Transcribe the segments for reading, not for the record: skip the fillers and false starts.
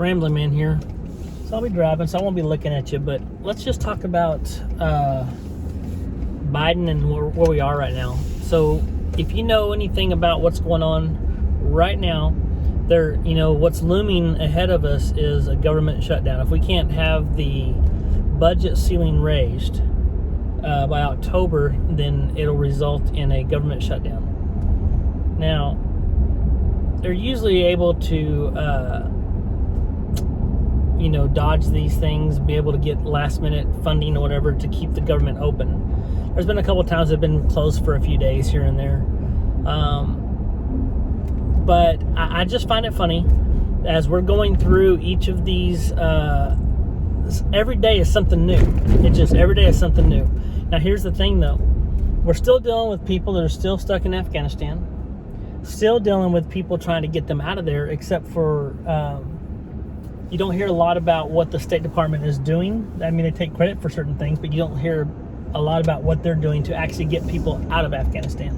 Ramblin Man here. So I'll be driving, so I won't be looking at you, but let's just talk about Biden and where we are right now. So if you know anything about what's going on right now, what's looming ahead of us is a government shutdown. If we can't have the budget ceiling raised by October, then it'll result in a government shutdown. Now, they're usually able to dodge these things, be able to get last minute funding or whatever to keep the government open. There's been a couple times they've been closed for a few days here and there. But I just find it funny as we're going through each of these, every day is something new. Every day is something new. Now here's the thing though, we're still dealing with people that are still stuck in Afghanistan, still dealing with people trying to get them out of there, except for, you don't hear a lot about what the State Department is doing. I mean, they take credit for certain things, but you don't hear a lot about what they're doing to actually get people out of Afghanistan.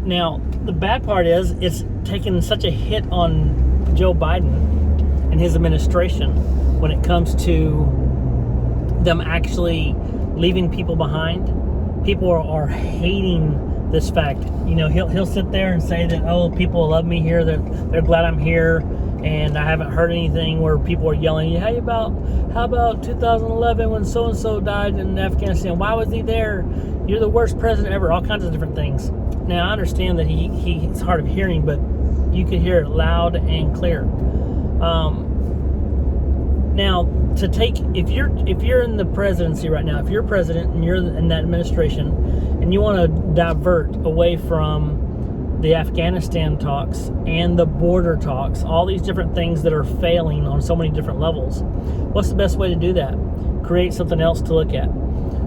Now, the bad part is it's taken such a hit on Joe Biden and his administration when it comes to them actually leaving people behind. People are hating this fact. He'll sit there and say that, oh, people love me here, they're glad I'm here, and I haven't heard anything where people are yelling, how about 2011 when so-and-so died in Afghanistan? Why was he there? You're the worst president ever. All kinds of different things. Now, I understand that he's hard of hearing, but you can hear it loud and clear. Now, if you're in the presidency right now, if you're president and you're in that administration, and you want to divert away from the Afghanistan talks and the border talks, all these different things that are failing on so many different levels, what's the best way to do that? Create something else to look at.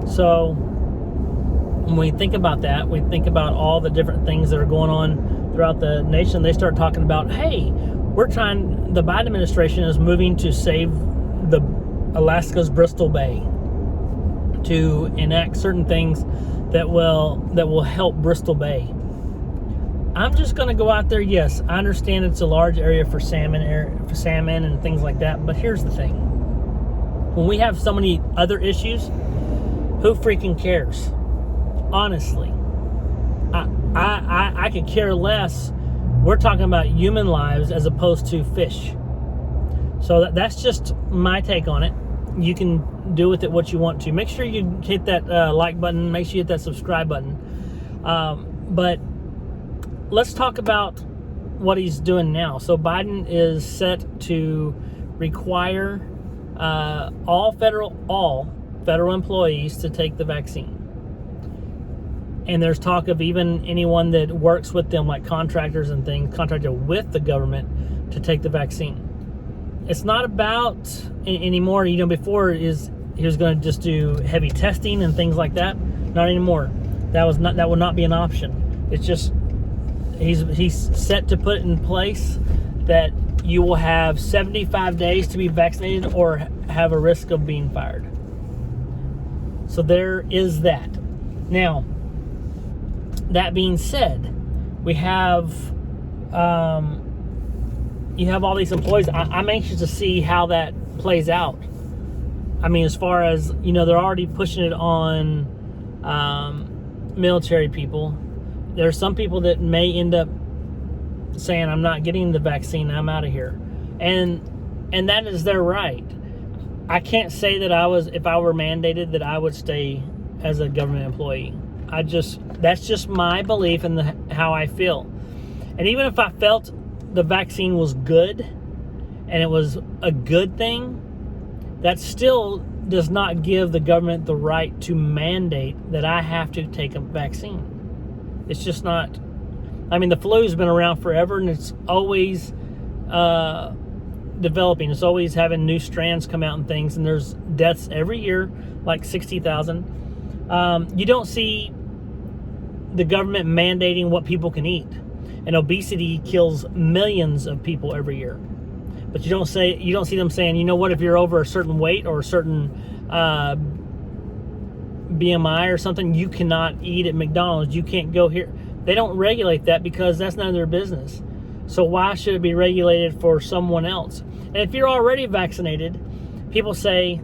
So when we think about that, we think about all the different things that are going on throughout the nation. They start talking about, hey, the Biden administration is moving to save the Alaska's Bristol Bay, to enact certain things that will help Bristol Bay. I'm just going to go out there. Yes, I understand it's a large area for salmon and things like that. But here's the thing: when we have so many other issues, who freaking cares? Honestly, I could care less. We're talking about human lives as opposed to fish. So that's just my take on it. You can do with it what you want to. Make sure you hit that like button. Make sure you hit that subscribe button. But let's talk about what he's doing now. So Biden is set to require all federal employees to take the vaccine. And there's talk of even anyone that works with them, like contractors and things, contracted with the government, to take the vaccine. It's not about anymore. Before he was going to just do heavy testing and things like that. Not anymore. That will not be an option. It's just he's set to put in place that you will have 75 days to be vaccinated or have a risk of being fired. So there is that. Now, that being said, we have you have all these employees. I'm anxious to see how that plays out. I mean, as far as, they're already pushing it on military people. There are some people that may end up saying, I'm not getting the vaccine, I'm out of here. And that is their right. I can't say that if I were mandated, that I would stay as a government employee. That's just my belief and how I feel. And even if I felt the vaccine was good and it was a good thing, that still does not give the government the right to mandate that I have to take a vaccine. It's just not. I mean, the flu's been around forever, and it's always developing. It's always having new strands come out and things, and there's deaths every year, like 60,000. You don't see the government mandating what people can eat. And obesity kills millions of people every year. But you don't see them saying, you know what, if you're over a certain weight or a certain BMI or something, you cannot eat at McDonald's. You can't go here. They don't regulate that because that's none of their business. So why should it be regulated for someone else? And if you're already vaccinated, people say,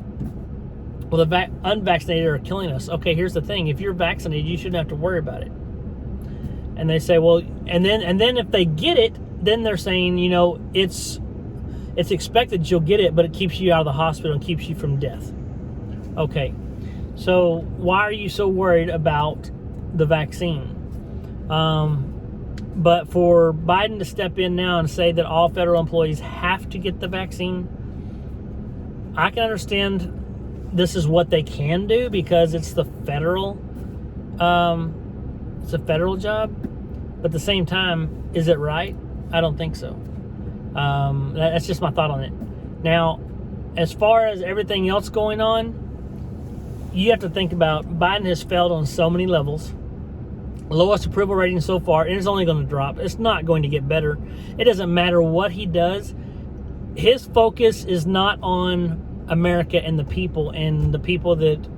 well, the unvaccinated are killing us. Okay, here's the thing. If you're vaccinated, you shouldn't have to worry about it. And they say, well, and then if they get it, then they're saying, it's expected you'll get it, but it keeps you out of the hospital and keeps you from death. Okay, so why are you so worried about the vaccine? But for Biden to step in now and say that all federal employees have to get the vaccine, I can understand this is what they can do because it's the federal, it's a federal job. But at the same time, is it right? I don't think so. That's just my thought on it. Now, as far as everything else going on, you have to think about Biden has failed on so many levels. Lowest approval rating so far, and it's only going to drop. It's not going to get better. It doesn't matter what he does. His focus is not on America and the people that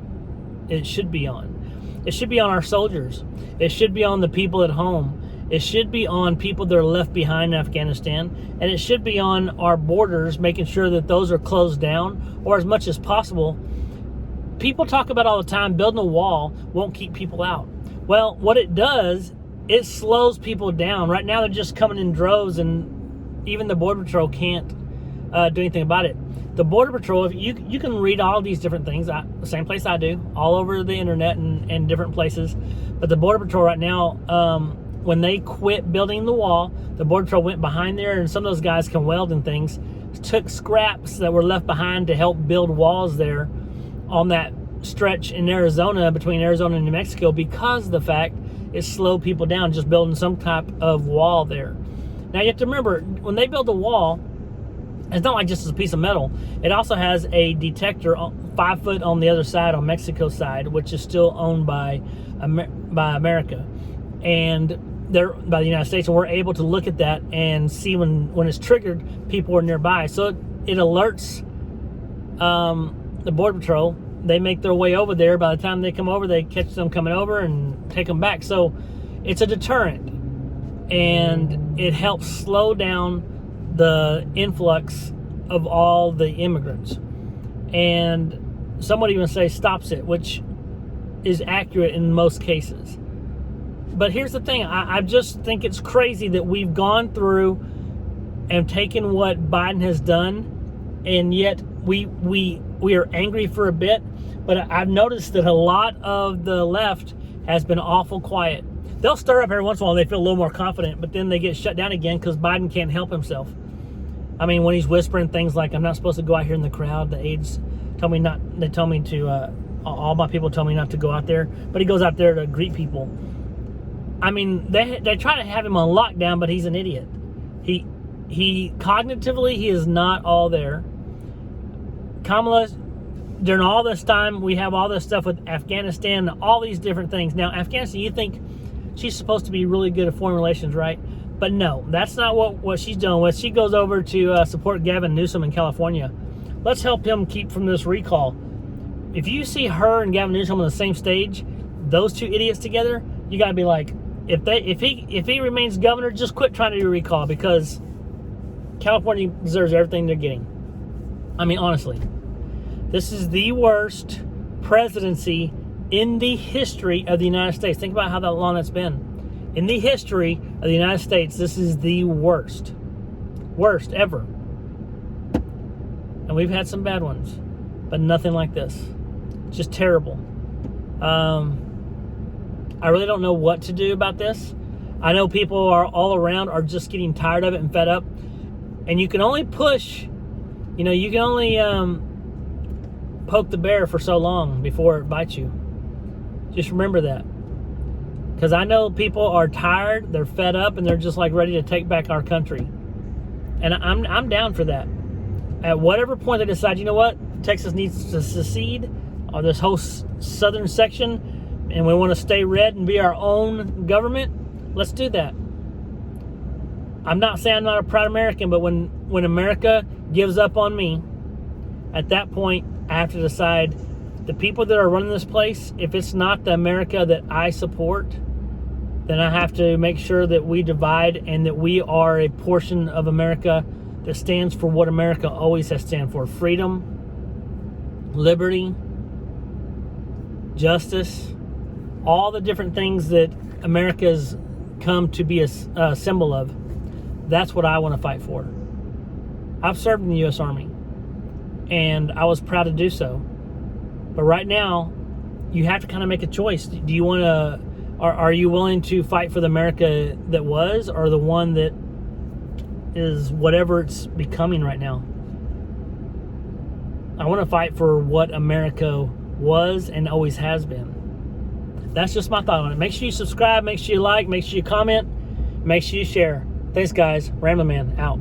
it should be on. It should be on our soldiers. It should be on the people at home. It should be on people that are left behind in Afghanistan. And it should be on our borders, making sure that those are closed down, or as much as possible. People talk about all the time, building a wall won't keep people out. Well, what it does, it slows people down. Right now, they're just coming in droves, and even the Border Patrol can't do anything about it. The Border Patrol, if you can read all these different things, the same place I do, all over the internet and different places. But the Border Patrol right now, when they quit building the wall, the Border Patrol went behind there, and some of those guys can weld and things, took scraps that were left behind to help build walls there on that stretch in Arizona, between Arizona and New Mexico, because the fact it slowed people down just building some type of wall there. Now you have to remember, when they build a wall, it's not like just a piece of metal. It also has a detector 5 foot on the other side, on Mexico's side, which is still owned by America, and they're by the United States, and we're able to look at that and see when it's triggered, people are nearby. So it alerts the Border Patrol. They make their way over there. By the time they come over, they catch them coming over and take them back. So it's a deterrent, and it helps slow down the influx of all the immigrants. And some would even say stops it, which is accurate in most cases. But here's the thing. I just think it's crazy that we've gone through and taken what Biden has done, and yet we are angry for a bit. But I've noticed that a lot of the left has been awful quiet. They'll stir up every once in a while and they feel a little more confident, but then they get shut down again because Biden can't help himself. I mean, when he's whispering things like, I'm not supposed to go out here in the crowd, the aides told me not, they told me to, all my people told me not to go out there, but he goes out there to greet people. I mean, they try to have him on lockdown, but he's an idiot. He cognitively, he is not all there. Kamala, during all this time, we have all this stuff with Afghanistan, all these different things. Now, Afghanistan, you think she's supposed to be really good at foreign relations, right? But no, that's not what she's doing. When she goes over to support Gavin Newsom in California, let's help him keep from this recall. If you see her and Gavin Newsom on the same stage, those two idiots together, you got to be like, if he remains governor, just quit trying to do a recall, because California deserves everything they're getting. I mean, honestly. This is the worst presidency in the history of the United States. Think about how long that's been. In the history of the United States, this is the worst. Worst ever. And we've had some bad ones, but nothing like this. Just terrible. I really don't know what to do about this. I know people are all around are just getting tired of it and fed up. And you can only push, you can only poke the bear for so long before it bites you. Just remember that. Because I know people are tired, they're fed up, and they're just like ready to take back our country. And I'm down for that. At whatever point they decide, you know what, Texas needs to secede, or this whole southern section, and we want to stay red and be our own government, let's do that. I'm not saying I'm not a proud American, but when America gives up on me, at that point, I have to decide the people that are running this place, if it's not the America that I support, then I have to make sure that we divide and that we are a portion of America that stands for what America always has stand for: freedom, liberty, justice, all the different things that America's come to be a symbol of. That's what I want to fight for. I've served in the U.S. Army, and I was proud to do so. But right now, you have to kind of make a choice. Do you want to, are you willing to fight for the America that was, or the one that is whatever it's becoming right now? I want to fight for what America was and always has been. That's just my thought on it. Make sure you subscribe, make sure you like, make sure you comment, make sure you share. Thanks, guys. Ramblin' Man, out.